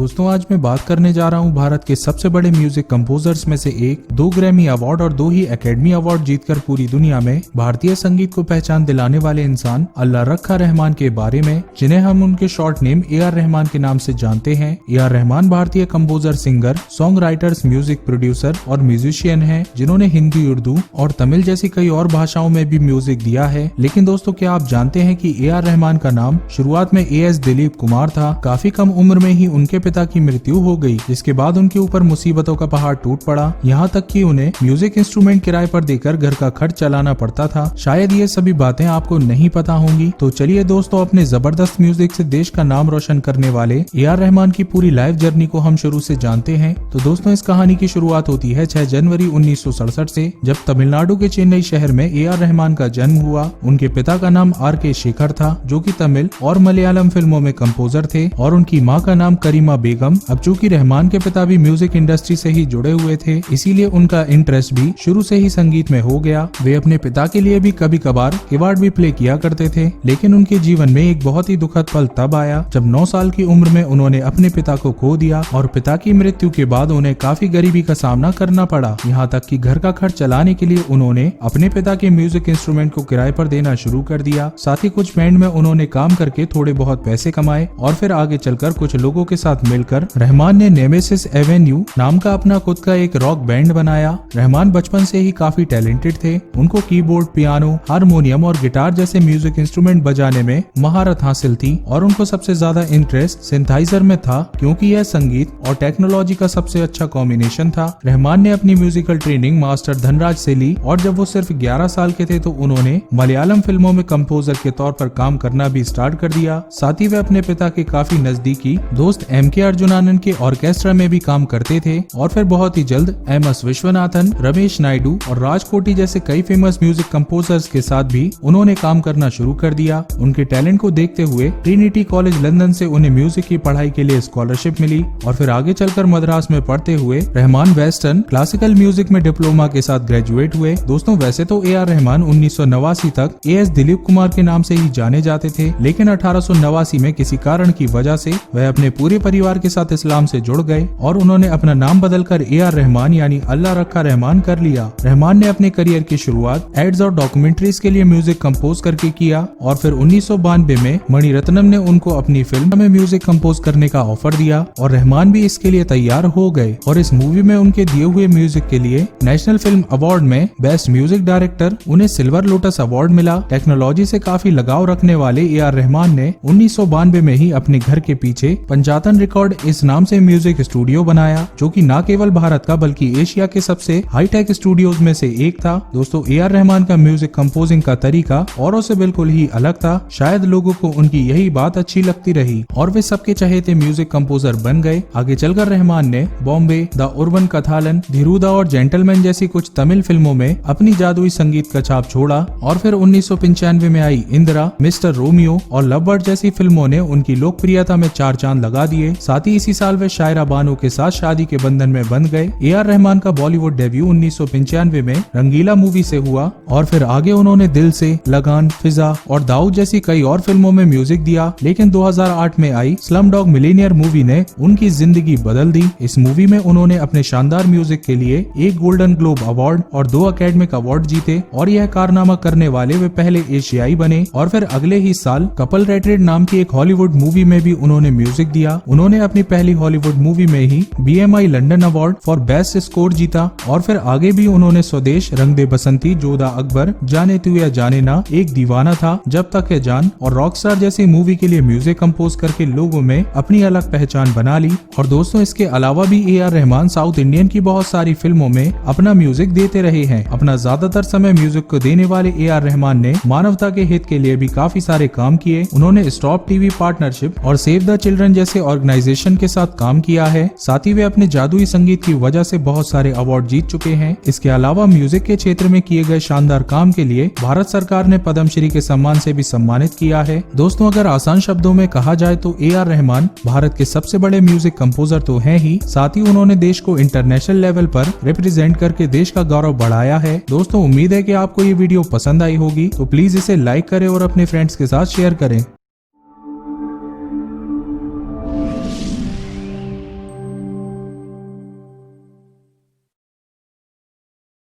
दोस्तों आज मैं बात करने जा रहा हूँ भारत के सबसे बड़े म्यूजिक कंपोजर्स में से एक, 2 ग्रैमी अवार्ड और 2 ही एकेडमी अवार्ड जीतकर पूरी दुनिया में भारतीय संगीत को पहचान दिलाने वाले इंसान अल्लाह रखा रहमान के बारे में, जिन्हें हम उनके शॉर्ट नेम AR रहमान के नाम से जानते हैं। AR रहमान भारतीय composer, singer, song writers, music producer और म्यूजिशियन हैं, जिन्होंने हिंदी, उर्दू और तमिल जैसी कई और भाषाओं में भी म्यूजिक दिया है। लेकिन दोस्तों, क्या आप जानते हैं कि AR रहमान का नाम शुरुआत में AS दिलीप कुमार था। काफी कम उम्र में ही उनके पिता की मृत्यु हो गई, जिसके बाद उनके ऊपर मुसीबतों का पहाड़ टूट पड़ा। यहाँ तक कि उन्हें म्यूजिक इंस्ट्रूमेंट किराए पर देकर घर का खर्च चलाना पड़ता था। शायद ये सभी बातें आपको नहीं पता होंगी। तो चलिए दोस्तों, अपने जबरदस्त म्यूजिक से देश का नाम रोशन करने वाले AR रहमान की पूरी लाइफ जर्नी को हम शुरू से जानते हैं। तो दोस्तों, इस कहानी की शुरुआत होती है 6 जनवरी 1967 से, जब तमिलनाडु के चेन्नई शहर में AR रहमान का जन्म हुआ। उनके पिता का नाम RK शेखर था, जो कि तमिल और मलयालम फिल्मों में कंपोजर थे, और उनकी माँ का नाम करीमा बेगम। अब चूंकि रहमान के पिता भी म्यूजिक इंडस्ट्री से ही जुड़े हुए थे, इसीलिए उनका इंटरेस्ट भी शुरू से ही संगीत में हो गया। वे अपने पिता के लिए भी कभी कभार कीबोर्ड भी प्ले किया करते थे। लेकिन उनके जीवन में एक बहुत ही दुखद पल तब आया जब 9 साल की उम्र में उन्होंने अपने पिता को खो दिया, और पिता की मृत्यु के बाद उन्हें काफी गरीबी का सामना करना पड़ा। यहाँ तक कि घर का खर्च चलाने के लिए उन्होंने अपने पिता के म्यूजिक इंस्ट्रूमेंट को किराए पर देना शुरू कर दिया। साथ ही कुछ बैंड में उन्होंने काम करके थोड़े बहुत पैसे कमाए, और फिर आगे चलकर कुछ लोगों के साथ मिलकर रहमान ने नेमेसिस एवेन्यू नाम का अपना खुद का एक रॉक बैंड बनाया। रहमान बचपन से ही काफी टैलेंटेड थे। उनको कीबोर्ड, पियानो, हारमोनियम और गिटार जैसे म्यूजिक इंस्ट्रूमेंट बजाने में महारत हासिल थी, और उनको सबसे ज्यादा इंटरेस्ट सिंथेसाइजर में था, क्योंकि यह संगीत और टेक्नोलॉजी का सबसे अच्छा कॉम्बिनेशन था। रहमान ने अपनी म्यूजिकल ट्रेनिंग मास्टर धनराज से ली, और जब वो सिर्फ 11 साल के थे तो उन्होंने मलयालम फिल्मों में कंपोजर के तौर पर काम करना भी स्टार्ट कर दिया। साथ ही वे अपने पिता के काफी नजदीकी दोस्त MK अर्जुनानन के ऑर्केस्ट्रा में भी काम करते थे, और फिर बहुत ही जल्द MS विश्वनाथन, रमेश नायडू और राजकोटी जैसे कई फेमस म्यूजिक कंपोजर्स के साथ भी उन्होंने काम करना शुरू कर दिया। उनके टैलेंट को देखते हुए ट्रिनिटी कॉलेज लंदन से उन्हें म्यूजिक की पढ़ाई के लिए स्कॉलरशिप मिली, और फिर आगे चलकर मद्रास में पढ़ते हुए रहमान वेस्टर्न क्लासिकल म्यूजिक में डिप्लोमा के साथ ग्रेजुएट हुए। दोस्तों, वैसे तो AR रहमान 1989 तक AS दिलीप कुमार के नाम से ही जाने जाते थे, लेकिन 1889 में किसी कारण की वजह से वह अपने पूरे परिवार के साथ इस्लाम से जुड़ गए, और उन्होंने अपना नाम बदलकर AR रहमान यानी अल्लाह रखा रहमान कर लिया। रहमान ने अपने करियर की शुरुआत एड्स और डॉक्यूमेंट्रीज के लिए म्यूजिक कंपोज करके किया, और फिर 1992 में मणिरत्नम ने उनको अपनी फिल्म में म्यूजिक कंपोज करने का ऑफर दिया, और रहमान भी इसके लिए तैयार हो गए। और इस मूवी में उनके दिए हुए म्यूजिक के लिए नेशनल फिल्म अवार्ड में बेस्ट म्यूजिक डायरेक्टर उन्हें सिल्वर लोटस अवार्ड मिला। टेक्नोलॉजी से काफी लगाव रखने वाले AR रहमान ने 1992 में ही अपने घर के पीछे पंचातन रिकॉर्ड इस नाम से म्यूजिक स्टूडियो बनाया, जो कि न केवल भारत का बल्कि एशिया के सबसे हाईटेक स्टूडियोज में से एक था। दोस्तों, AR रहमान का म्यूजिक कंपोजिंग का तरीका औरों से बिल्कुल ही अलग था। शायद लोगों को उनकी यही बात अच्छी लगती रही, और वे सबके चहेते म्यूजिक कंपोजर बन गए। आगे चलकर रहमान ने बॉम्बे, द उर्वन कथालन, धीरुदा और जेंटलमैन जैसी कुछ तमिल फिल्मों में अपनी जादुई संगीत का छाप छोड़ा, और फिर 1995 में आई इंदिरा, मिस्टर रोमियो और लव बर्ड जैसी फिल्मों ने उनकी लोकप्रियता में 4 चांद लगा दिए। साथ ही इसी साल वे शायरा बानो के साथ शादी के बंधन में बंध गए। AR रहमान का बॉलीवुड डेब्यू 1995 में रंगीला मूवी से हुआ, और फिर आगे उन्होंने दिल से, लगान, फिजा और दाऊद जैसी कई और फिल्मों में म्यूजिक दिया। लेकिन 2008 में आई स्लम डॉग मिलियनेयर मूवी ने उनकी जिंदगी बदल दी। इस मूवी में उन्होंने अपने शानदार म्यूजिक के लिए 1 गोल्डन ग्लोब अवार्ड और 2 अकेडमिक अवार्ड जीते, और यह कारनामा करने वाले वे पहले एशियाई बने। और फिर अगले ही साल कपल रेटेड नाम की एक हॉलीवुड मूवी में भी उन्होंने म्यूजिक दिया। उन्होंने अपनी पहली हॉलीवुड मूवी में ही BMI London award for best score जीता, और फिर आगे भी उन्होंने स्वदेश, रंग दे बसंती, जोधा अकबर, जाने तू या जाने ना, एक दीवाना था, जब तक है जान और रॉकस्टार जैसी मूवी के लिए म्यूजिक कंपोज करके लोगों में अपनी अलग पहचान बना ली। और दोस्तों, इसके अलावा भी AR रहमान साउथ इंडियन की बहुत सारी फिल्मों में अपना म्यूजिक देते रहे हैं। अपना ज्यादातर समय म्यूजिक को देने वाले AR रहमान ने मानवता के हित के लिए भी काफी सारे काम किए। उन्होंने स्टॉप टीवी पार्टनरशिप और सेव द चिल्ड्रन जैसे ऑर्गेनाइजेशन के साथ काम किया है। साथ ही वे अपने जादुई संगीत की वजह से बहुत सारे अवार्ड जीत चुके हैं। इसके अलावा म्यूजिक के क्षेत्र में किए गए शानदार काम के लिए भारत सरकार ने पद्मश्री के सम्मान से भी सम्मानित किया है। दोस्तों, अगर आसान शब्दों में कहा जाए तो AR रहमान भारत के सबसे बड़े म्यूजिक कंपोजर तो हैं ही, साथ ही उन्होंने देश को इंटरनेशनल लेवल पर रिप्रेजेंट करके देश का गौरव बढ़ाया है। दोस्तों, उम्मीद है कि आपको ये वीडियो पसंद आई होगी, तो प्लीज इसे लाइक करें और अपने फ्रेंड्स के साथ शेयर करें।